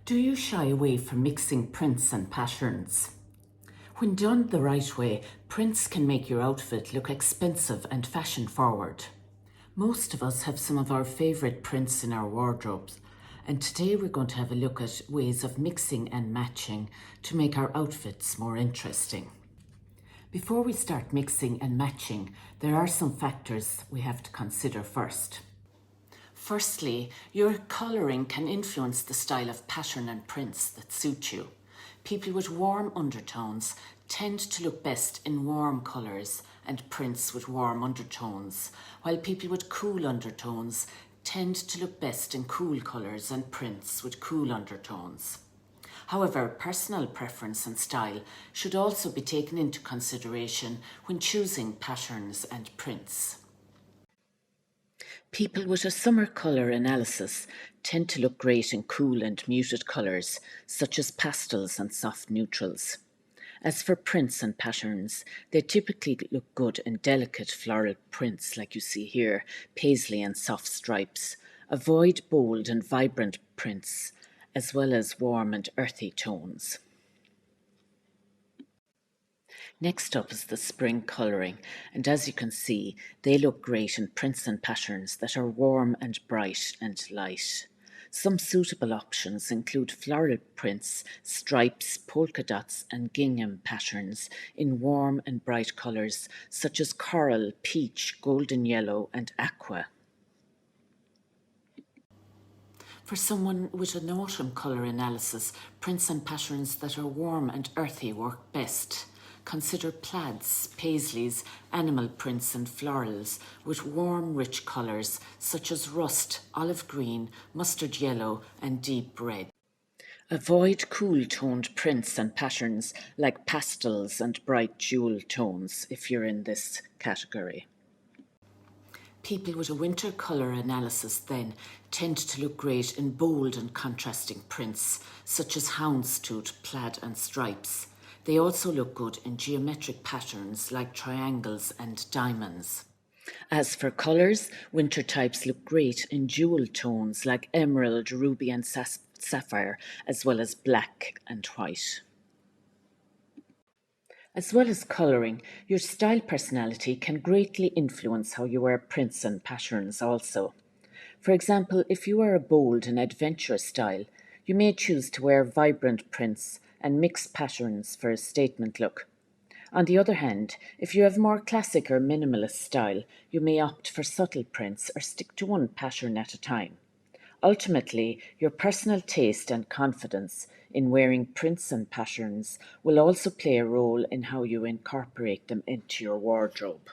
Do you shy away from mixing prints and patterns? When done the right way, prints can make your outfit look expensive and fashion forward. Most of us have some of our favourite prints in our wardrobes, and today we're going to have a look at ways of mixing and matching to make our outfits more interesting. Before we start mixing and matching, there are some factors we have to consider first. Firstly, your colouring can influence the style of pattern and prints that suit you. People with warm undertones tend to look best in warm colours and prints with warm undertones, while people with cool undertones tend to look best in cool colours and prints with cool undertones. However, personal preference and style should also be taken into consideration when choosing patterns and prints. People with a summer colour analysis tend to look great in cool and muted colours, such as pastels and soft neutrals. As for prints and patterns, they typically look good in delicate floral prints like you see here, paisley and soft stripes. Avoid bold and vibrant prints, as well as warm and earthy tones. Next up is the spring colouring, and as you can see, they look great in prints and patterns that are warm and bright and light. Some suitable options include floral prints, stripes, polka dots and gingham patterns in warm and bright colours such as coral, peach, golden yellow and aqua. For someone with an autumn colour analysis, prints and patterns that are warm and earthy work best. Consider plaids, paisleys, animal prints and florals with warm, rich colours such as rust, olive green, mustard yellow and deep red. Avoid cool-toned prints and patterns like pastels and bright jewel tones if you're in this category. People with a winter colour analysis then tend to look great in bold and contrasting prints such as houndstooth, plaid and stripes. They also look good in geometric patterns like triangles and diamonds. As for colours, winter types look great in jewel tones like emerald, ruby and sapphire, as well as black and white. As well as colouring, your style personality can greatly influence how you wear prints and patterns also. For example, if you wear a bold and adventurous style, you may choose to wear vibrant prints and mixed patterns for a statement look. On the other hand, if you have more classic or minimalist style, you may opt for subtle prints or stick to one pattern at a time. Ultimately, your personal taste and confidence in wearing prints and patterns will also play a role in how you incorporate them into your wardrobe.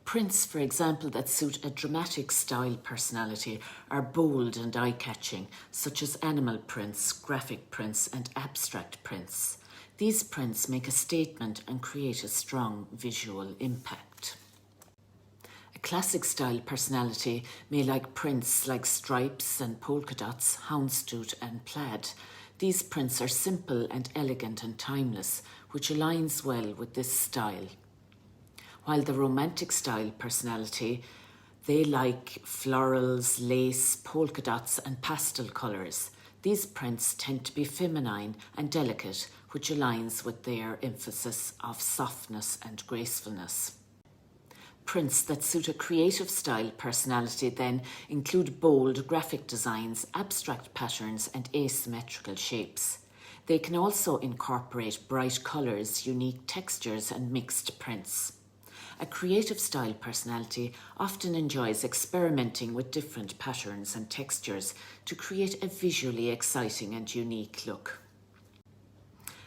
Prints, for example, that suit a dramatic style personality are bold and eye-catching, such as animal prints, graphic prints and abstract prints. These prints make a statement and create a strong visual impact. A classic style personality may like prints like stripes and polka dots, houndstooth and plaid. These prints are simple and elegant and timeless, which aligns well with this style. While the romantic style personality, they like florals, lace, polka dots and pastel colours. These prints tend to be feminine and delicate, which aligns with their emphasis of softness and gracefulness. Prints that suit a creative style personality then include bold graphic designs, abstract patterns and asymmetrical shapes. They can also incorporate bright colours, unique textures and mixed prints. A creative style personality often enjoys experimenting with different patterns and textures to create a visually exciting and unique look.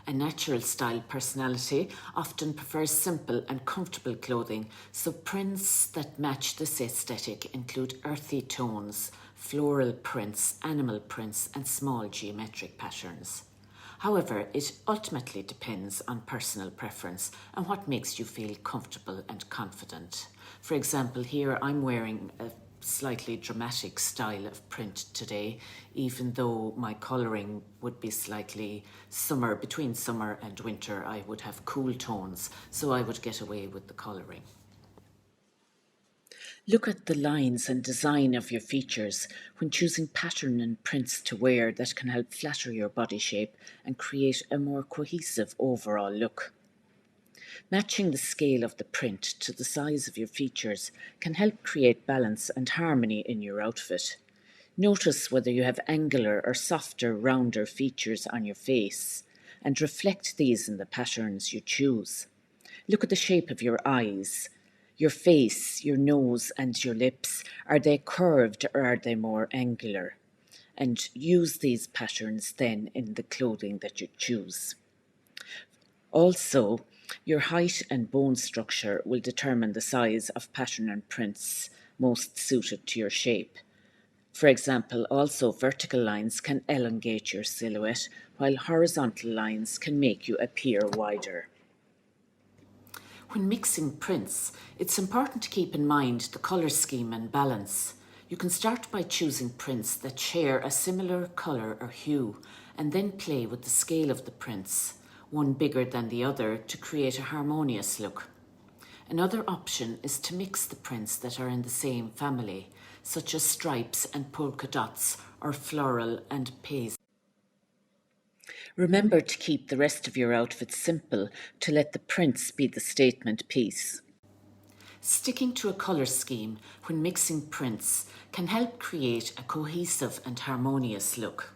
A natural style personality often prefers simple and comfortable clothing, so prints that match this aesthetic include earthy tones, floral prints, animal prints and small geometric patterns. However, it ultimately depends on personal preference and what makes you feel comfortable and confident. For example, here I'm wearing a slightly dramatic style of print today, even though my colouring would be slightly summer, between summer and winter I would have cool tones, so I would get away with the colouring. Look at the lines and design of your features when choosing pattern and prints to wear that can help flatter your body shape and create a more cohesive overall look. Matching the scale of the print to the size of your features can help create balance and harmony in your outfit. Notice whether you have angular or softer, rounder features on your face, and reflect these in the patterns you choose. Look at the shape of your eyes, your face, your nose, and your lips. Are they curved or are they more angular? And use these patterns then in the clothing that you choose. Also, your height and bone structure will determine the size of pattern and prints most suited to your shape. For example, also vertical lines can elongate your silhouette, while horizontal lines can make you appear wider. When mixing prints, it's important to keep in mind the colour scheme and balance. You can start by choosing prints that share a similar colour or hue, and then play with the scale of the prints, one bigger than the other, to create a harmonious look. Another option is to mix the prints that are in the same family, such as stripes and polka dots or floral and paisley. Remember to keep the rest of your outfit simple to let the prints be the statement piece. Sticking to a colour scheme when mixing prints can help create a cohesive and harmonious look.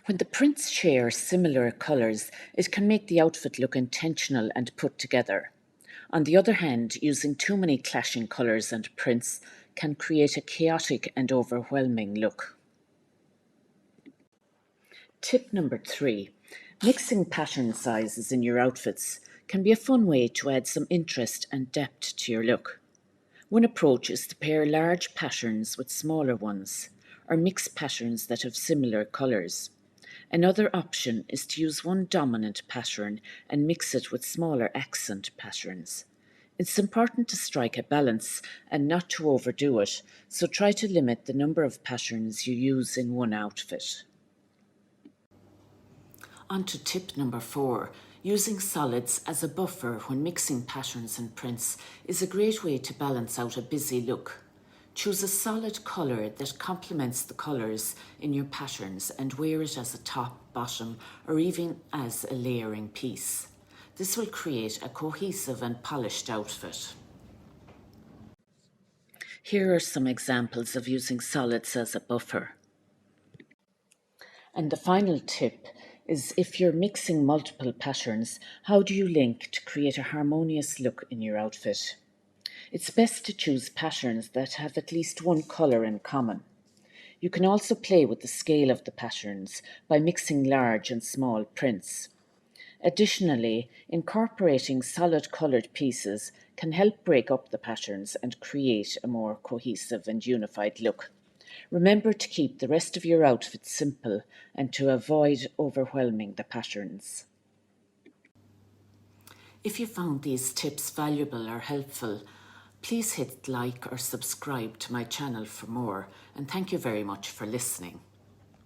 When the prints share similar colours, it can make the outfit look intentional and put together. On the other hand, using too many clashing colours and prints can create a chaotic and overwhelming look. Tip number 3. Mixing pattern sizes in your outfits can be a fun way to add some interest and depth to your look. One approach is to pair large patterns with smaller ones, or mix patterns that have similar colours. Another option is to use one dominant pattern and mix it with smaller accent patterns. It's important to strike a balance and not to overdo it, so try to limit the number of patterns you use in one outfit. On to tip number 4. Using solids as a buffer when mixing patterns and prints is a great way to balance out a busy look. Choose a solid colour that complements the colours in your patterns and wear it as a top, bottom, or even as a layering piece. This will create a cohesive and polished outfit. Here are some examples of using solids as a buffer. And the final tip is, if you're mixing multiple patterns, how do you link to create a harmonious look in your outfit? It's best to choose patterns that have at least one colour in common. You can also play with the scale of the patterns by mixing large and small prints. Additionally, incorporating solid coloured pieces can help break up the patterns and create a more cohesive and unified look. Remember to keep the rest of your outfit simple and to avoid overwhelming the patterns. If you found these tips valuable or helpful, please hit like or subscribe to my channel for more, and thank you very much for listening.